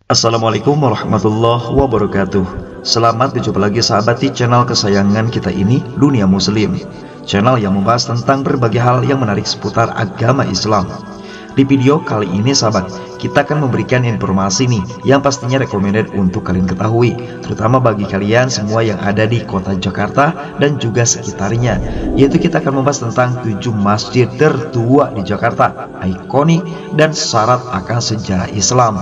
Assalamualaikum warahmatullahi wabarakatuh. Selamat berjumpa lagi sahabat di channel kesayangan kita ini, Dunia Muslim. Channel yang membahas tentang berbagai hal yang menarik seputar agama Islam. Di video kali ini sahabat, kita akan memberikan informasi nih yang pastinya recommended untuk kalian ketahui, terutama bagi kalian semua yang ada di kota Jakarta dan juga sekitarnya. Yaitu kita akan membahas tentang 7 masjid tertua di Jakarta, ikonik dan syarat akan sejarah Islam.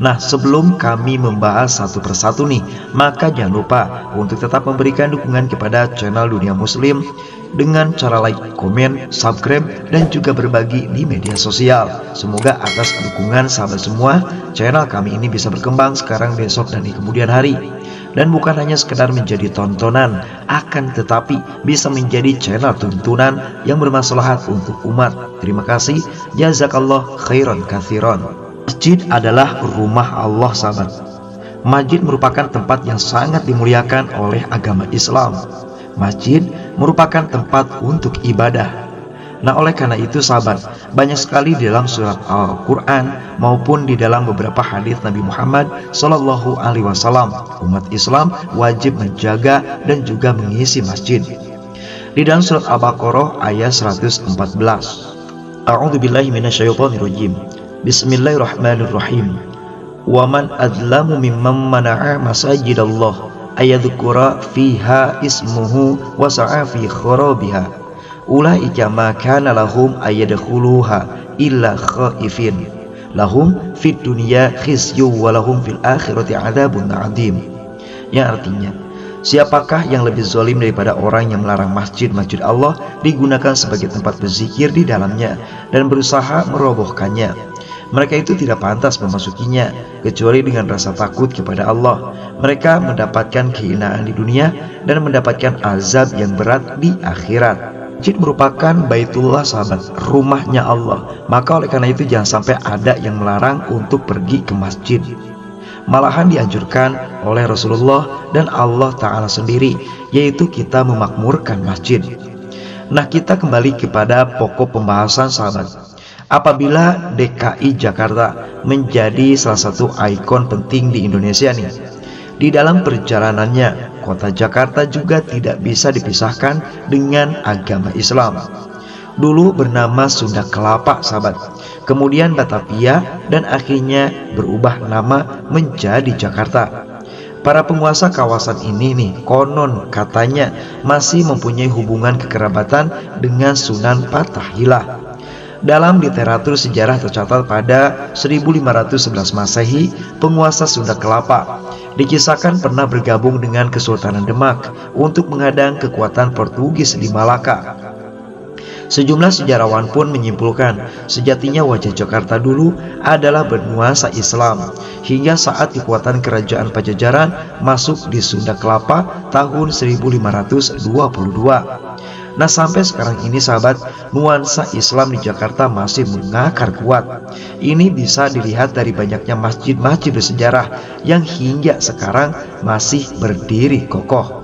Nah, sebelum kami membahas satu persatu nih, maka jangan lupa untuk tetap memberikan dukungan kepada channel Dunia Muslim dengan cara like, komen, subscribe, dan juga berbagi di media sosial. Semoga atas dukungan sahabat semua, channel kami ini bisa berkembang sekarang, besok, dan di kemudian hari. Dan bukan hanya sekedar menjadi tontonan, akan tetapi bisa menjadi channel tuntunan yang bermaslahat untuk umat. Terima kasih, jazakallah khairan katsiran. Masjid adalah rumah Allah sahabat. Masjid merupakan tempat yang sangat dimuliakan oleh agama Islam. Masjid merupakan tempat untuk ibadah. Nah, oleh karena itu sahabat, banyak sekali di dalam surat Al-Quran maupun di dalam beberapa hadis Nabi Muhammad SAW, umat Islam wajib menjaga dan juga mengisi masjid. Di dalam surat Al-Baqarah ayat 114, A'udzubillahi minasyaitonirrajim. Bismillahirrahmanirrahim. Wa man adlamu mimman mana'a masajidallah ayadzkura fiha ismuhu wa sa'a fi kharabiha ulaika ma kana lahum ayadkhuluha illa khaifin lahum fid dunya khizyu wa lahum fil akhirati adzabun adzim. Yang artinya, siapakah yang lebih zalim daripada orang yang melarang masjid-masjid Allah digunakan sebagai tempat berzikir di dalamnya dan berusaha merobohkannya? Mereka itu tidak pantas memasukinya kecuali dengan rasa takut kepada Allah. Mereka mendapatkan kehinaan di dunia dan mendapatkan azab yang berat di akhirat. Masjid merupakan Baitullah sahabat, rumahnya Allah. Maka oleh karena itu jangan sampai ada yang melarang untuk pergi ke masjid. Malahan dianjurkan oleh Rasulullah dan Allah Ta'ala sendiri, yaitu kita memakmurkan masjid. Nah, kita kembali kepada pokok pembahasan sahabat. Apabila DKI Jakarta menjadi salah satu ikon penting di Indonesia nih, di dalam perjalanannya, kota Jakarta juga tidak bisa dipisahkan dengan agama Islam. Dulu bernama Sunda Kelapa sahabat, kemudian Batavia, dan akhirnya berubah nama menjadi Jakarta. Para penguasa kawasan ini nih, konon katanya masih mempunyai hubungan kekerabatan dengan Sunan Fathahilah. Dalam literatur sejarah tercatat pada 1511 Masehi, penguasa Sunda Kelapa dikisahkan pernah bergabung dengan Kesultanan Demak untuk menghadang kekuatan Portugis di Malaka. Sejumlah sejarawan pun menyimpulkan sejatinya wajah Jakarta dulu adalah bernuansa Islam hingga saat kekuatan kerajaan Pajajaran masuk di Sunda Kelapa tahun 1522. Nah, sampai sekarang ini sahabat, nuansa Islam di Jakarta masih mengakar kuat. Ini bisa dilihat dari banyaknya masjid-masjid bersejarah yang hingga sekarang masih berdiri kokoh.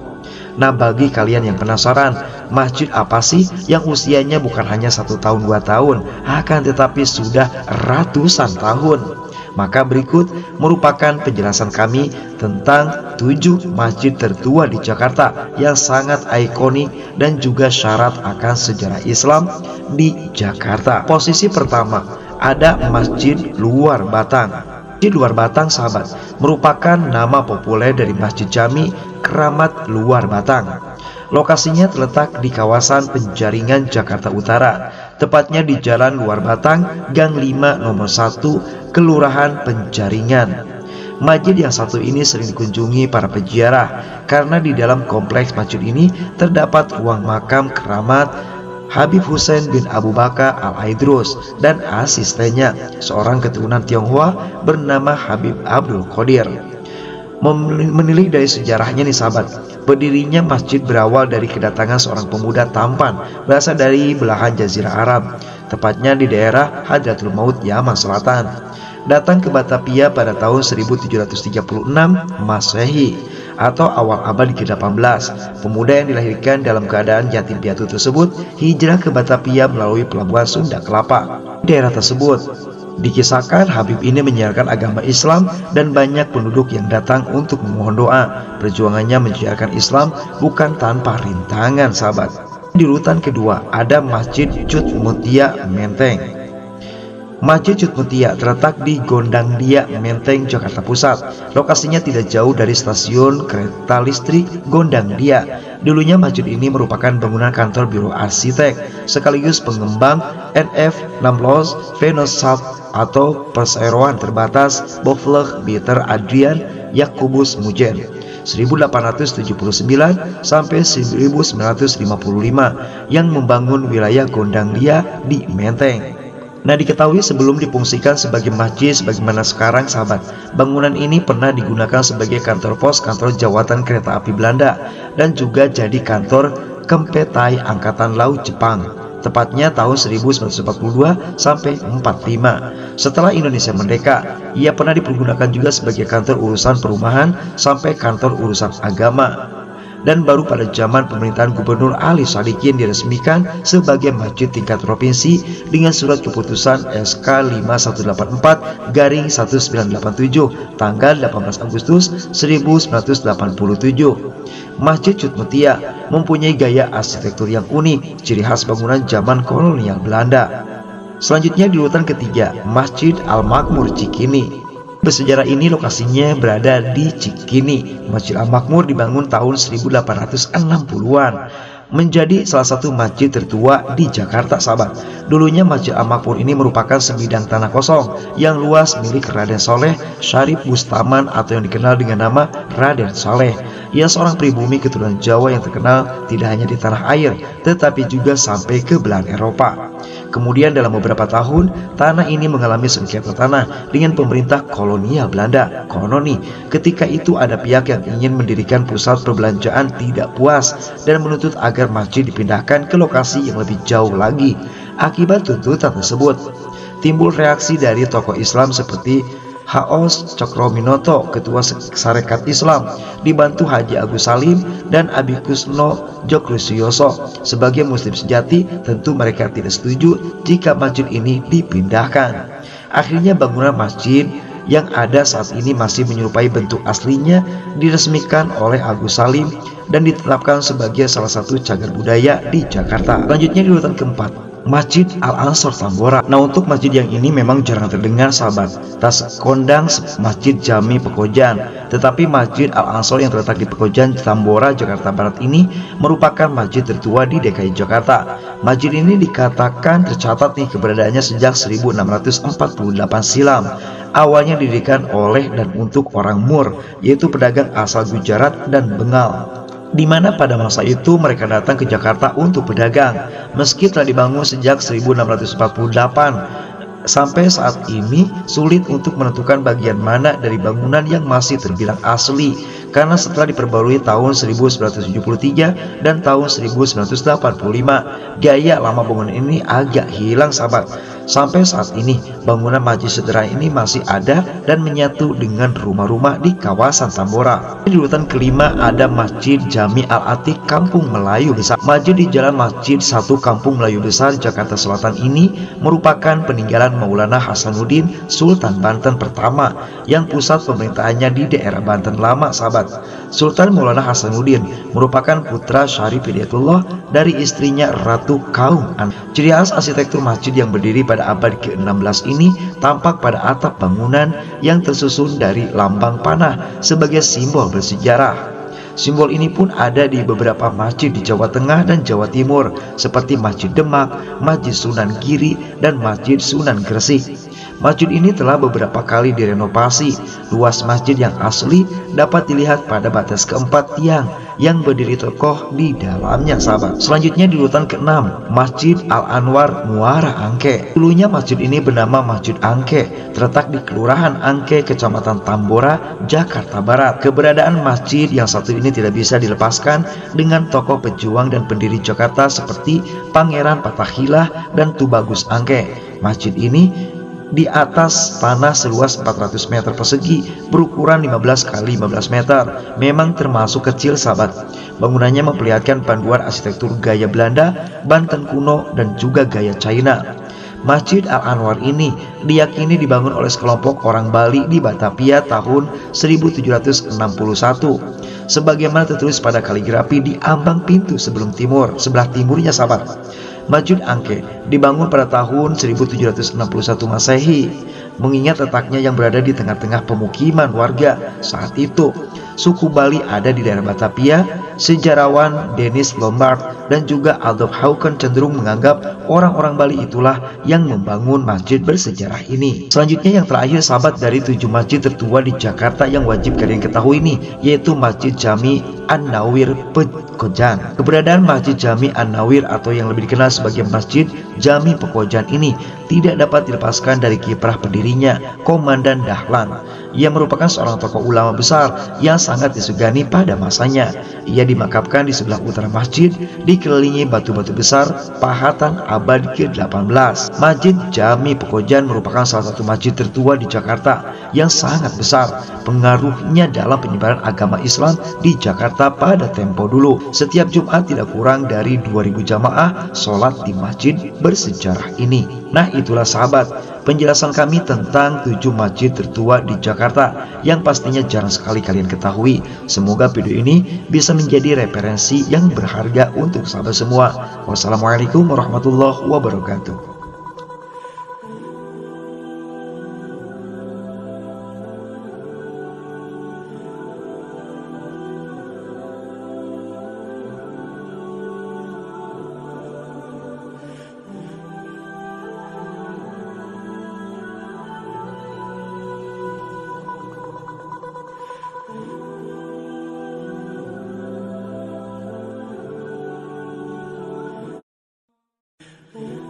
Nah, bagi kalian yang penasaran, masjid apa sih yang usianya bukan hanya 1 tahun 2 tahun, akan tetapi sudah ratusan tahun? Maka berikut merupakan penjelasan kami tentang 7 masjid tertua di Jakarta yang sangat ikonik dan juga syarat akan sejarah Islam di Jakarta. Posisi pertama, ada Masjid Luar Batang. Masjid Luar Batang sahabat merupakan nama populer dari Masjid Jami Keramat Luar Batang. Lokasinya terletak di kawasan Penjaringan, Jakarta Utara, tepatnya di Jalan Luar Batang, Gang 5 nomor 1, Kelurahan Penjaringan. Masjid yang satu ini sering dikunjungi para peziarah karena di dalam kompleks masjid ini terdapat ruang makam keramat Habib Hussein bin Abu Bakar Al-Aidrus dan asistennya, seorang keturunan Tionghoa bernama Habib Abdul Qadir. Menilik dari sejarahnya nih sahabat, berdirinya masjid berawal dari kedatangan seorang pemuda tampan berasal dari belahan Jazirah Arab, tepatnya di daerah Hadratul Maut, Yaman Selatan. Datang ke Batavia pada tahun 1736 Masehi. atau awal abad ke-18. Pemuda yang dilahirkan dalam keadaan yatim piatu tersebut hijrah ke Batavia melalui pelabuhan Sunda Kelapa. Di daerah tersebut dikisahkan Habib ini menyiarkan agama Islam dan banyak penduduk yang datang untuk memohon doa. Perjuangannya menyiarkan Islam bukan tanpa rintangan, sahabat. Di urutan kedua ada Masjid Cut Mutia Menteng. Masjid Cut Mutia terletak di Gondangdia, Menteng, Jakarta Pusat. Lokasinya tidak jauh dari stasiun kereta listrik Gondangdia. Dulunya masjid ini merupakan bangunan kantor biro arsitek sekaligus pengembang NF Namlos Venosat atau perseroan terbatas Bovlech Bitter Adrian Yakubus Mujen 1879 sampai 1955 yang membangun wilayah Gondangdia di Menteng. Nah, diketahui sebelum difungsikan sebagai masjid sebagaimana sekarang, sahabat, bangunan ini pernah digunakan sebagai kantor pos kantor jawatan kereta api Belanda dan juga jadi kantor Kempetai Angkatan Laut Jepang, tepatnya tahun 1942 sampai 45. Setelah Indonesia merdeka, ia pernah dipergunakan juga sebagai kantor urusan perumahan sampai kantor urusan agama. Dan baru pada zaman pemerintahan Gubernur Ali Sadikin diresmikan sebagai masjid tingkat provinsi dengan surat keputusan SK 5184/1987 tanggal 18 Agustus 1987. Masjid Cut Mutia mempunyai gaya arsitektur yang unik, ciri khas bangunan zaman kolonial Belanda. Selanjutnya di urutan ketiga, Masjid Al-Makmur Cikini. Bersejarah ini lokasinya berada di Cikini. Masjid Al-Makmur dibangun tahun 1860-an, menjadi salah satu masjid tertua di Jakarta, sahabat. Dulunya Masjid Al-Makmur ini merupakan sebidang tanah kosong yang luas milik Raden Saleh Syarif Bustaman atau yang dikenal dengan nama Raden Saleh. Ia seorang pribumi keturunan Jawa yang terkenal tidak hanya di tanah air tetapi juga sampai ke belahan Eropa. Kemudian dalam beberapa tahun, tanah ini mengalami sengketa tanah dengan pemerintah kolonial Belanda. Konon nih, ketika itu ada pihak yang ingin mendirikan pusat perbelanjaan tidak puas dan menuntut agar masjid dipindahkan ke lokasi yang lebih jauh lagi. Akibat tuntutan tersebut, timbul reaksi dari tokoh Islam seperti H.O.S. Cokroaminoto, ketua Sarekat Islam, dibantu Haji Agus Salim dan Abi Kusno Jokrosioso. Sebagai muslim sejati, tentu mereka tidak setuju jika masjid ini dipindahkan. Akhirnya bangunan masjid yang ada saat ini masih menyerupai bentuk aslinya diresmikan oleh Agus Salim dan ditetapkan sebagai salah satu cagar budaya di Jakarta. Selanjutnya di urutan keempat, Masjid Al-Ansor Tambora. Nah, untuk masjid yang ini memang jarang terdengar, sahabat, tak sekondang Masjid Jami Pekojan. Tetapi Masjid Al-Ansor yang terletak di Pekojan, Tambora, Jakarta Barat ini merupakan masjid tertua di DKI Jakarta. Masjid ini dikatakan tercatat nih keberadaannya sejak 1648 silam. Awalnya didirikan oleh dan untuk orang Moor, yaitu pedagang asal Gujarat dan Bengal, di mana pada masa itu mereka datang ke Jakarta untuk berdagang. Meski telah dibangun sejak 1648, sampai saat ini sulit untuk menentukan bagian mana dari bangunan yang masih terbilang asli, karena setelah diperbarui tahun 1973 dan tahun 1985, gaya lama bangunan ini agak hilang, sahabat. Sampai saat ini bangunan masjid sederhana ini masih ada dan menyatu dengan rumah-rumah di kawasan Tambora. Di urutan kelima ada Masjid Jami Al-Atiq Kampung Melayu Besar. Masjid di Jalan Masjid 1 Kampung Melayu Besar, Jakarta Selatan ini merupakan peninggalan Maulana Hasanuddin Sultan Banten pertama yang pusat pemerintahannya di daerah Banten Lama, sahabat. Sultan Maulana Hasanuddin merupakan putra Syarif Hidayatullah dari istrinya Ratu Kaum An. Ciri khas arsitektur masjid yang berdiri pada abad ke-16 ini tampak pada atap bangunan yang tersusun dari lambang panah sebagai simbol bersejarah. Simbol ini pun ada di beberapa masjid di Jawa Tengah dan Jawa Timur seperti Masjid Demak, Masjid Sunan Giri, dan Masjid Sunan Gresik. Masjid ini telah beberapa kali direnovasi. Luas masjid yang asli dapat dilihat pada batas keempat tiang yang berdiri tokoh di dalamnya, sahabat. Selanjutnya di urutan ke-6, Masjid Al-Anwar Muara Angke. Dulunya masjid ini bernama Masjid Angke, terletak di Kelurahan Angke, Kecamatan Tambora, Jakarta Barat. Keberadaan masjid yang satu ini tidak bisa dilepaskan dengan tokoh pejuang dan pendiri Jakarta seperti Pangeran Fathahilah dan Tubagus Angke. Masjid ini di atas tanah seluas 400 meter persegi berukuran 15 kali 15 meter. Memang termasuk kecil sahabat. Bangunannya memperlihatkan panduan arsitektur gaya Belanda, Banten kuno, dan juga gaya China. Masjid Al-Anwar ini diyakini dibangun oleh sekelompok orang Bali di Batavia tahun 1761. Sebagaimana tertulis pada kaligrafi di ambang pintu sebelah timurnya sahabat. Masjid Angke dibangun pada tahun 1761 Masehi. Mengingat letaknya yang berada di tengah-tengah pemukiman warga saat itu, suku Bali ada di daerah Batavia. Sejarawan Dennis Lombard dan juga Adolf Hauken cenderung menganggap orang-orang Bali itulah yang membangun masjid bersejarah ini. Selanjutnya yang terakhir sahabat, dari 7 masjid tertua di Jakarta yang wajib kalian ketahui ini, yaitu Masjid Jami An-Nawir Pekojan. Keberadaan Masjid Jami An-Nawir atau yang lebih dikenal sebagai Masjid Jami Pekojan ini tidak dapat dilepaskan dari kiprah pendirinya, Komandan Dahlan. Ia merupakan seorang tokoh ulama besar yang sangat disegani pada masanya. Ia dimakamkan di sebelah utara masjid, dikelilingi batu-batu besar pahatan abad ke-18. Masjid Jami Pekojan merupakan salah satu masjid tertua di Jakarta yang sangat besar pengaruhnya dalam penyebaran agama Islam di Jakarta pada tempo dulu. Setiap Jumat tidak kurang dari 2000 jamaah sholat di masjid bersejarah ini. Nah, itulah sahabat penjelasan kami tentang 7 masjid tertua di Jakarta yang pastinya jarang sekali kalian ketahui. Semoga video ini bisa menjadi referensi yang berharga untuk sahabat semua. Wassalamualaikum warahmatullahi wabarakatuh. Oh